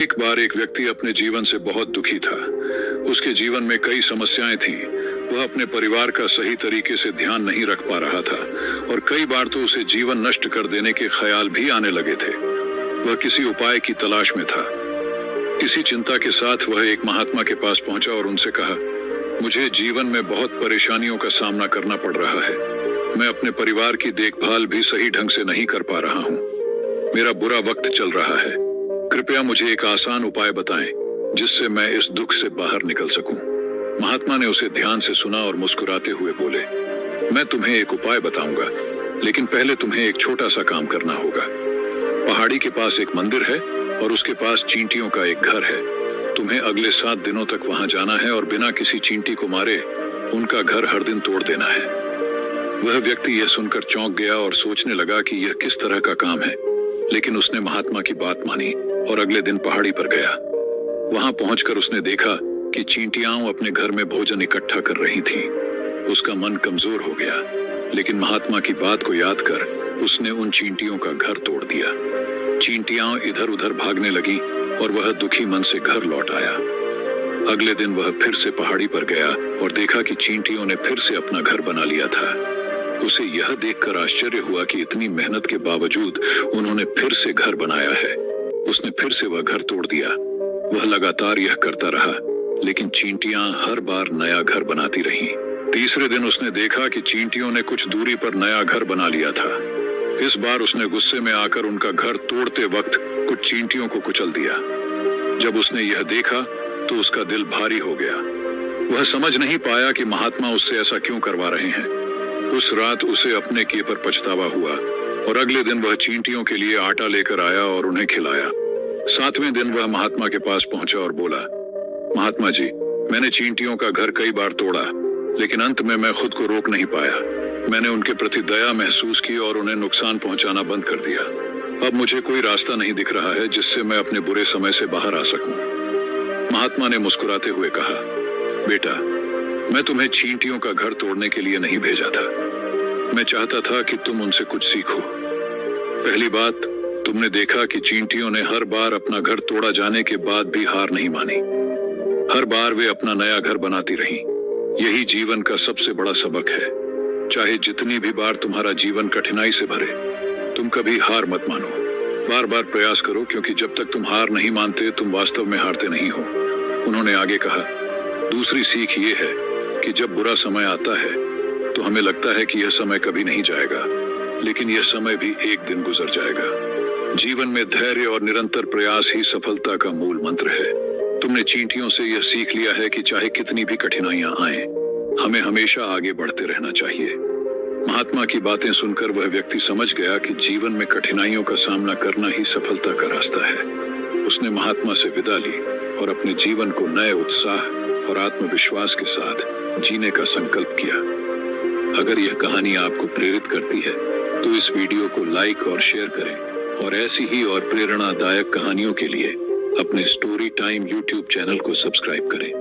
एक बार एक व्यक्ति अपने जीवन से बहुत दुखी था। उसके जीवन में कई समस्याएं थी। वह अपने परिवार का सही तरीके से ध्यान नहीं रख पा रहा था और कई बार तो उसे जीवन नष्ट कर देने के ख्याल भी आने लगे थे। वह किसी उपाय की तलाश में था। इसी चिंता के साथ वह एक महात्मा के पास पहुंचा और उनसे कहा, मुझे जीवन में बहुत परेशानियों का सामना करना पड़ रहा है। मैं अपने परिवार की देखभाल भी सही ढंग से नहीं कर पा रहा हूँ। मेरा बुरा वक्त चल रहा है। कृपया मुझे एक आसान उपाय बताएं जिससे मैं इस दुख से बाहर निकल सकूं। महात्मा ने उसे ध्यान से सुना और मुस्कुराते हुए बोले, मैं तुम्हें एक उपाय बताऊंगा, लेकिन पहले तुम्हें एक छोटा सा काम करना होगा। पहाड़ी के पास एक मंदिर है और उसके पास चींटियों का एक घर है। तुम्हें अगले 7 दिनों तक वहां जाना है और बिना किसी चींटी को मारे उनका घर हर दिन तोड़ देना है। वह व्यक्ति यह सुनकर चौंक गया और सोचने लगा कि यह किस तरह का काम है, लेकिन उसने महात्मा की बात मानी और अगले दिन पहाड़ी पर गया। वहां पहुंचकर उसने देखा कि चींटियां अपने घर में भोजन इकट्ठा कर रही थीं। उसका मन कमजोर हो गया, लेकिन महात्मा की बात को याद कर उसने उन चींटियों का घर तोड़ दिया। चींटियां इधर उधर भागने लगी और वह दुखी मन से घर लौट आया। अगले दिन वह फिर से पहाड़ी पर गया और देखा कि चींटियों ने फिर से अपना घर बना लिया था। उसे यह देखकर आश्चर्य हुआ कि इतनी मेहनत के बावजूद उन्होंने फिर से घर बनाया है। उसने फिर से वह घर तोड़ दिया। वह लगातार यह करता रहा, लेकिन चींटियां हर बार नया घर बनाती रहीं। तीसरे दिन उसने देखा कि चींटियों ने कुछ दूरी पर नया घर बना लिया था। इस बार उसने गुस्से में आकर उनका घर तोड़ते वक्त कुछ चींटियों को कुचल दिया। जब उसने यह देखा तो उसका दिल भारी हो गया। वह समझ नहीं पाया कि महात्मा उससे ऐसा क्यों करवा रहे हैं। उस रात उसे अपने किए पर पछतावा हुआ और अगले दिन वह चींटियों के लिए आटा लेकर आया और उन्हें खिलाया। 7वें दिन वह महात्मा के पास पहुंचा और बोला, महात्मा जी, मैंने चींटियों का घर कई बार तोड़ा, लेकिन अंत में मैं खुद को रोक नहीं पाया। मैंने उनके प्रति दया महसूस की और उन्हें नुकसान पहुंचाना बंद कर दिया। अब मुझे कोई रास्ता नहीं दिख रहा है जिससे मैं अपने बुरे समय से बाहर आ सकूं। महात्मा ने मुस्कुराते हुए कहा, बेटा, मैं तुम्हें चींटियों का घर तोड़ने के लिए नहीं भेजा था। मैं चाहता था कि तुम उनसे कुछ सीखो। पहली बात, तुमने देखा कि चींटियों ने हर बार अपना घर तोड़ा जाने के बाद भी हार नहीं मानी। हर बार वे अपना नया घर बनाती रहीं। यही जीवन का सबसे बड़ा सबक है। चाहे जितनी भी बार तुम्हारा जीवन कठिनाई से भरे, तुम कभी हार मत मानो। बार बार प्रयास करो, क्योंकि जब तक तुम हार नहीं मानते तुम वास्तव में हारते नहीं हो। उन्होंने आगे कहा, दूसरी सीख ये है कि जब बुरा समय आता है तो हमें लगता है कि यह समय कभी नहीं जाएगा, लेकिन यह समय भी एक दिन गुजर जाएगा। जीवन में धैर्य और निरंतर प्रयास ही सफलता का मूल मंत्र है। तुमने चींटियों से यह सीख लिया है कि चाहे कितनी भी कठिनाइयां आएं, हमें हमेशा आगे बढ़ते रहना चाहिए। महात्मा की बातें सुनकर वह व्यक्ति समझ गया कि जीवन में कठिनाइयों का सामना करना ही सफलता का रास्ता है। उसने महात्मा से विदा ली और अपने जीवन को नए उत्साह और आत्मविश्वास के साथ जीने का संकल्प किया। अगर यह कहानी आपको प्रेरित करती है तो इस वीडियो को लाइक और शेयर करें और ऐसी ही और प्रेरणादायक कहानियों के लिए अपने स्टोरी टाइम YouTube चैनल को सब्सक्राइब करें।